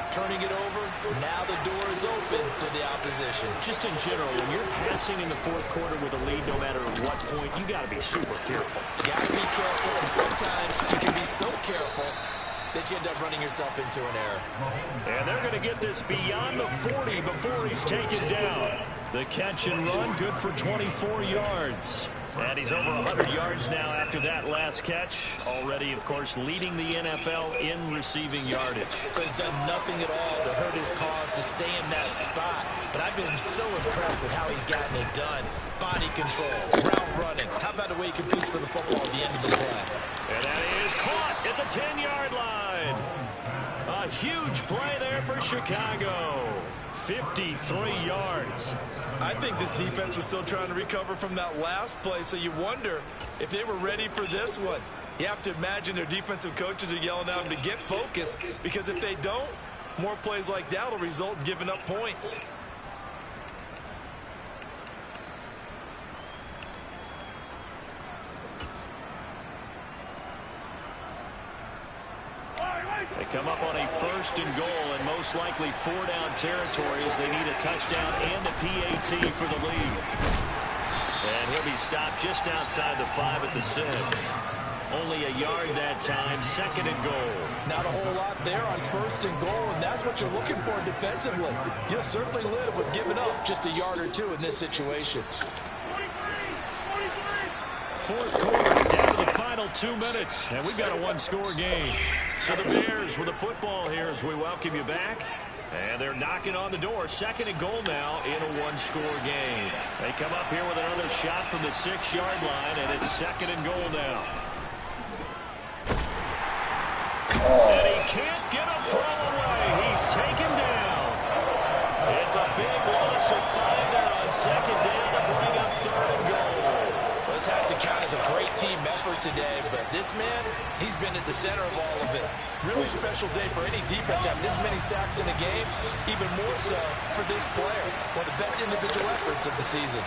Turning it over, now the door is open for the opposition. Just in general, when you're passing in the 4th quarter with a lead, no matter what point, you got to be super careful. Got to be careful, and sometimes you can be so careful that you end up running yourself into an error. And they're going to get this beyond the 40 before he's taken down. The catch and run, good for 24 yards. And he's over 100 yards now after that last catch. Already, of course, leading the NFL in receiving yardage. So he's done nothing at all to hurt his cause to stay in that spot. But I've been so impressed with how he's gotten it done. Body control, route running. How about the way he competes for the football at the end of the play? And that is caught at the 10-yard line. A huge play there for Chicago. 53 yards. I think this defense was still trying to recover from that last play, so you wonder if they were ready for this one. You have to imagine their defensive coaches are yelling at them to get focused, because if they don't, more plays like that will result in giving up points. They come up on a 1st and goal, and most likely 4-down territory as they need a touchdown and the PAT for the lead. And he'll be stopped just outside the 5 at the 6. Only a yard that time, 2nd and goal. Not a whole lot there on 1st and goal, and that's what you're looking for defensively. You'll certainly live with giving up just a yard or 2 in this situation. 4th quarter, down to the final 2 minutes, and we've got a 1-score game. So the Bears with the football here as we welcome you back. And they're knocking on the door. 2nd and goal now in a 1-score game. They come up here with another shot from the 6-yard line, and it's 2nd and goal now. And he can't get a throw away. He's taken down. It's a big loss of 5 there on 2nd down to bring up 3rd and goal. This has to count as a great team effort today, but this man, he's been at the center of all of it. Really special day for any defense having this many sacks in a game, even more so for this player. One of the best individual efforts of the season.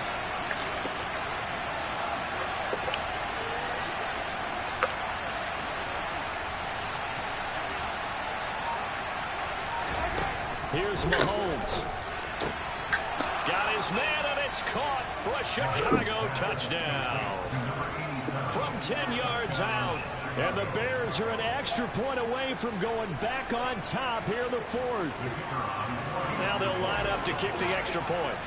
Here's Mahomes. Got his man, and it's caught for a Chicago touchdown. From 10 yards out. And the Bears are an extra point away from going back on top here in the 4th. Now they'll line up to kick the extra point.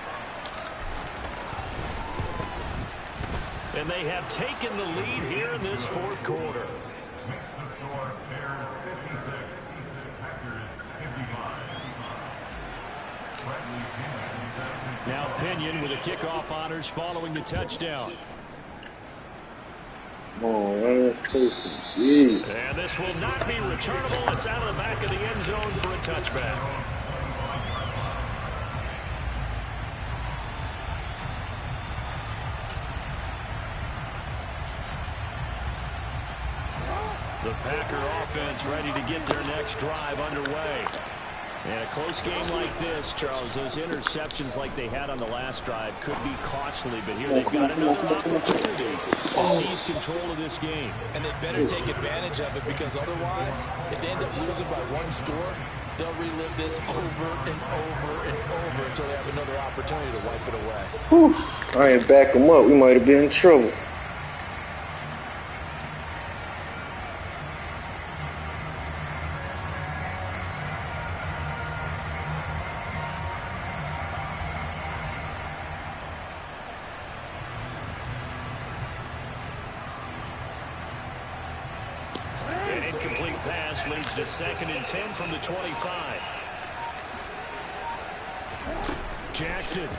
And they have taken the lead here in this 4th quarter. Now Pinion with the kickoff honors following the touchdown. Oh, man, that's supposed to be. And this will not be returnable. It's out of the back of the end zone for a touchback. The Packer offense ready to get their next drive underway. And a close game like this, Charles, those interceptions like they had on the last drive could be costly, but here they've got another opportunity to seize control of this game. And they better take advantage of it, because otherwise, if they end up losing by one score, they'll relive this over and over and over until they have another opportunity to wipe it away. Whew. I ain't back them up. We might have been in trouble. Incomplete pass leads to 2nd and 10 from the 25. Jackson.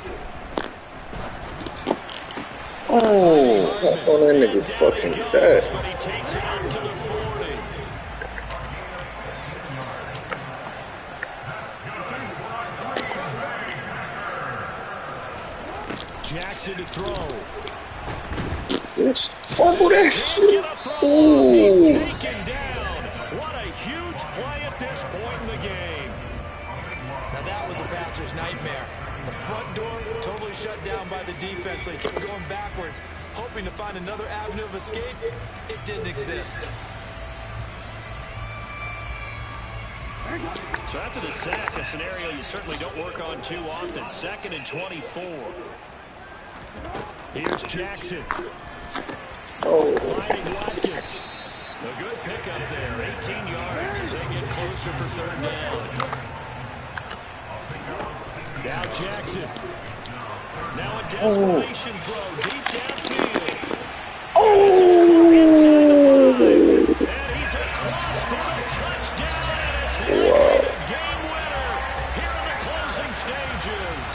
Oh, how on that nigga fucking that. But he takes it up to the 40. Jackson to throw. Bitch, fumble that shit. Ooh. He's taken down. What a huge play at this point in the game. Now that was a passer's nightmare. The front door totally shut down by the defense. So he kept going backwards, hoping to find another avenue of escape. It didn't exist. So after the sack, a scenario you certainly don't work on too often. 2nd and 24. Here's Jackson. Oh. Finding Watkins. A good pickup there. 18 yards as they get closer for 3rd down. Now Jackson. Now a desperation throw deep downfield. Inside the 5. And he's across for a touchdown. And it's a game winner here in the closing stages.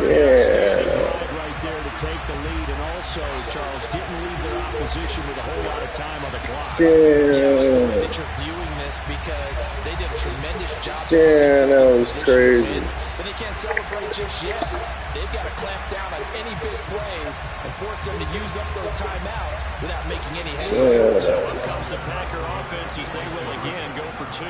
Yeah. Right there to take the lead, and also, Charles, didn't leave their opposition with a whole lot of time on the clock. Yeah. That you're viewing this, because they did a tremendous job. Yeah, that was crazy. But they can't celebrate just yet. They've got to clamp down on any big plays and force them to use up those timeouts without making any headway. So up comes the Packer offense as they will again go for 2.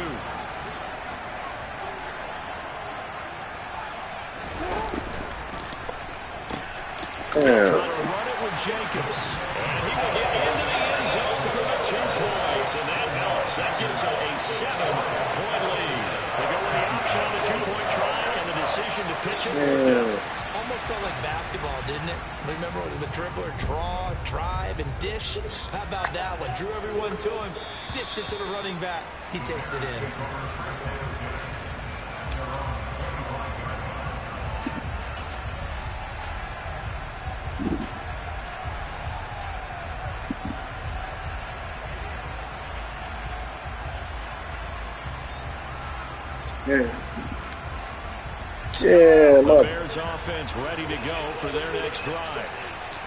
Damn. Trying to run it with Jacobs. And he will get into the end zone for the 2 points. And that helps. That gives them a 7-point lead. They go with the option on the 2-point try, and the decision to pitch it. Yeah. Almost felt like basketball, didn't it? Remember the dribbler, draw, drive, and dish? How about that one? Drew everyone to him, dished it to the running back. He takes it in. Yeah, The Bears offense ready to go for their next drive.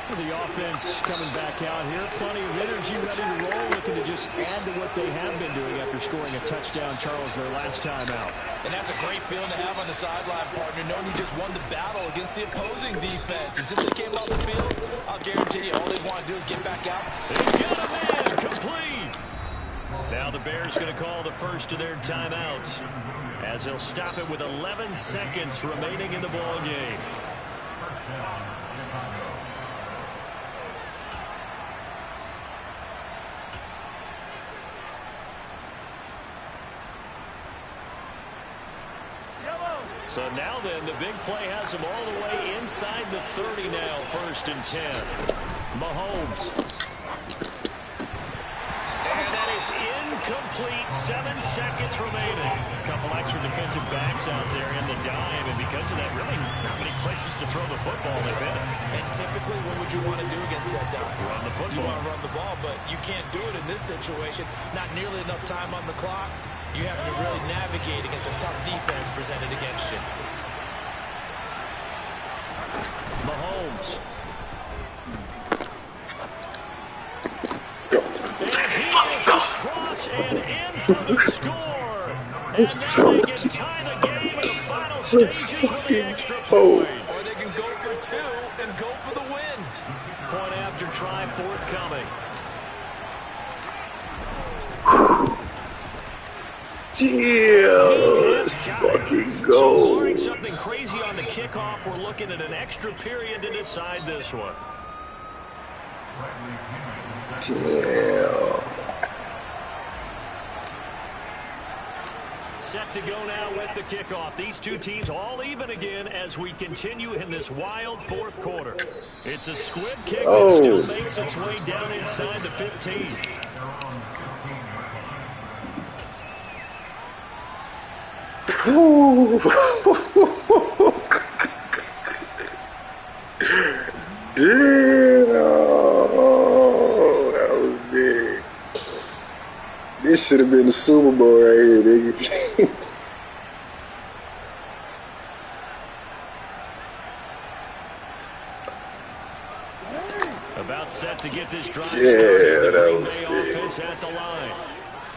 Well, the offense coming back out here, plenty of energy, ready to roll, looking to just add to what they have been doing after scoring a touchdown, Charles, their last time out. And that's a great feeling to have on the sideline, partner, knowing you just won the battle against the opposing defense. And since they came off the field, I'll guarantee you all they want to do is get back out. He's got a man complete. Now the Bears going to call the first of their timeouts, as they'll stop it with 11 seconds remaining in the ball game. So now then, the big play has them all the way inside the 30 now, 1st and 10. Mahomes. And that is incomplete. 7 seconds remaining. A couple extra defensive backs out there in the dime, and because of that, really not many places to throw the football if any. And typically, what would you want to do against that dime? Run the football. You want to run the ball, but you can't do it in this situation. Not nearly enough time on the clock. You have to really navigate against a tough defense presented against you. Mahomes. cross and in for the score. And This now they can fucking, tie the game in the final this stages with the fucking extra hoe. point. Or they can go for two and go for the win. Point after try forthcoming. Yeah, let's fucking So go. barring something crazy on the kickoff, we're looking at an extra period to decide this one. Damn. Set to go now with the kickoff. These two teams all even again as we continue in this wild fourth quarter. It's a squib kick that still makes its way down inside the 15. Ooh. Damn. That was big. This should have been the Super Bowl right here, nigga. About set to get this drive Yeah, started. The that Green was Bay big. offense at the line.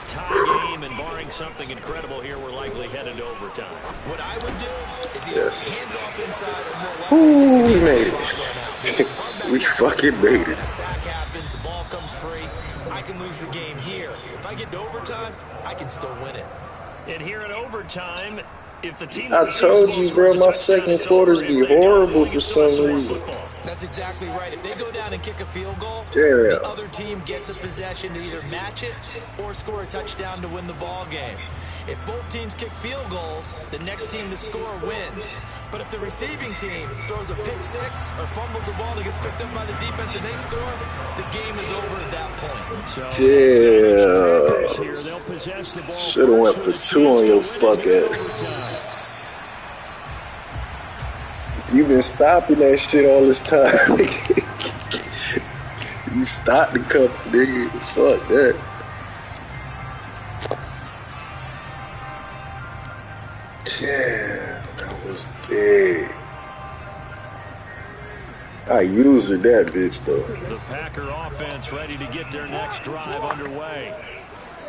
Tie game, and barring something incredible here, we're likely headed to overtime. What I would do is either Yes. hand off inside or more likely Ooh, take we it made in. it. We fucking made When it. a sack happens, the ball comes free, I can lose the game here. If I get to overtime, I can still win it. And here in overtime, if the team I that told receives you, the bro, most my scores a touchdown, second it's quarters over. be If they don't, horrible you for still have some more reason. football. That's exactly right. If they go down and kick a field goal, Damn. the other team gets a possession to either match it or score a touchdown to win the ball game. If both teams kick field goals, the next team to score wins. But if the receiving team throws a pick six or fumbles the ball and gets picked up by the defense and they score, the game is over at that point. So, Yeah. Packers here, they'll possess the ball Shoulda went first for with a two chance on to your win fuck it in ass. overtime. You been stopping that shit all this time. You stopped the cup, nigga. Fuck that. Damn, that was big. I used that bitch though. The Packer offense ready to get their next drive underway.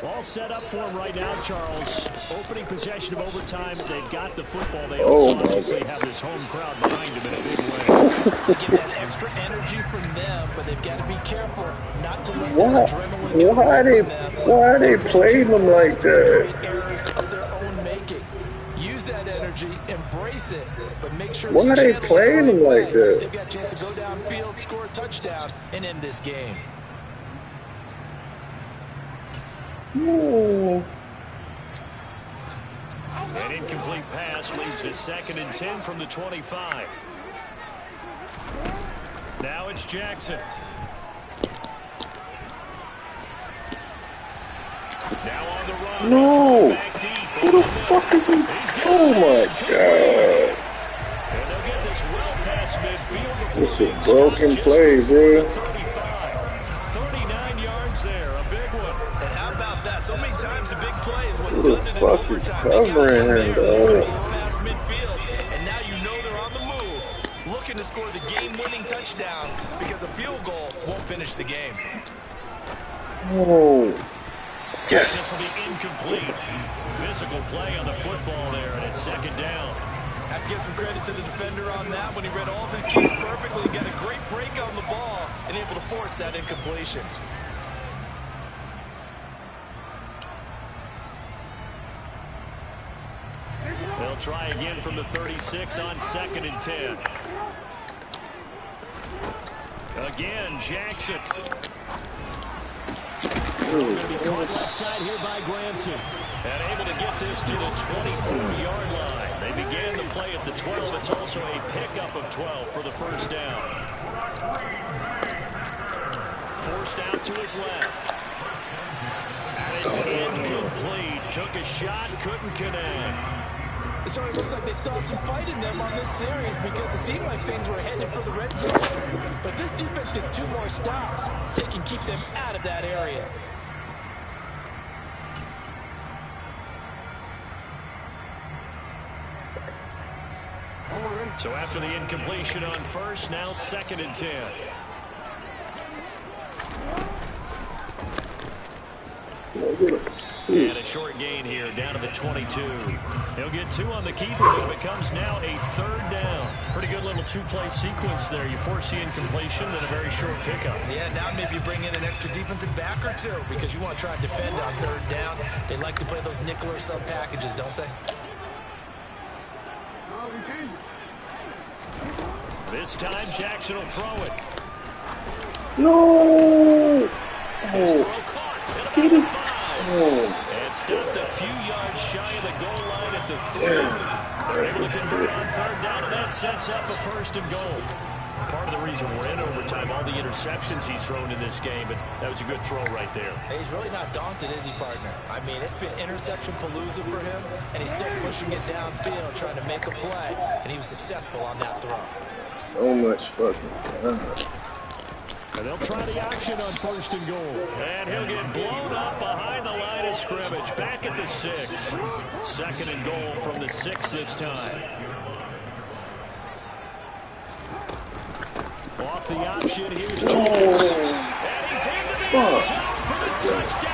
All set up for them right now, Charles. Opening possession of overtime. They've got the football. They also obviously have this home crowd behind them in a big way. Get that extra energy from them, but they've got to be careful not to let Why? that adrenaline get Why away they? from them. Why are they playing them like that? Create errors of their own making. Use that energy, embrace it, but make sure Why you are they channel it playing the them right like way. that? They've got a chance to go downfield, score a touchdown, and end this game. Ooh. An incomplete pass leads to 2nd and 10 from the 25. Now it's Jackson. Now on the run. No. Back deep. Who the fuck is he? Oh my god. And they'll get this well past midfield before It's being a broken stopped play, just bro. before the 35. 39 yards there. A big one. And how about that? So many times the big play is what Who the does it in fuck is overtime. They got covering one him, there, dog? past midfield, and now you know they're on the move, looking to score the game-winning touchdown because a field goal won't finish the game. Oh. This Yes. will be incomplete. Physical play on the football there, and it's 2nd down. Have to give some credit to the defender on that when he read all of his keys perfectly, got a great break on the ball, and able to force that incompletion. They'll try again from the 36 on 2nd and 10. Again, Jackson. Going to be caught left side here by Granson. And able to get this to the 24-yard line. They began the play at the 12. It's also a pickup of 12 for the first down. Forced out to his left. And it's incomplete. Took a shot, couldn't connect. So it looks like they still have some fight in them on this series because it seemed like things were headed for the red zone. But this defense gets 2 more stops. They can keep them out of that area. So after the incompletion on first, now 2nd and 10. And a short gain here, down to the 22. He'll get 2 on the keeper, but it becomes now a 3rd down. Pretty good little 2-play sequence there. You force the incompletion and a very short pickup. Yeah, now maybe you bring in an extra defensive back or 2 because you want to try and defend on 3rd down. They like to play those nickel or sub packages, don't they? This time, Jackson will throw it. No! His throw Oh, caught. get his. Oh, And stopped a few yards shy of the goal line at the 3. They're able to convert on 3rd down, and that sets up a 1st and goal. Part of the reason we're in overtime, all the interceptions he's thrown in this game, but that was a good throw right there. Hey, he's really not daunted, is he, partner? I mean, it's been interception palooza for him, and he's still pushing it downfield, trying to make a play, and he was successful on that throw. so much fucking time. And they'll try the action on 1st and goal. And he'll get blown up behind the line of scrimmage. Back at the 6. 2nd and goal from the 6 this time. Off the option, here's Jones. And he's into the end zone for the touchdown.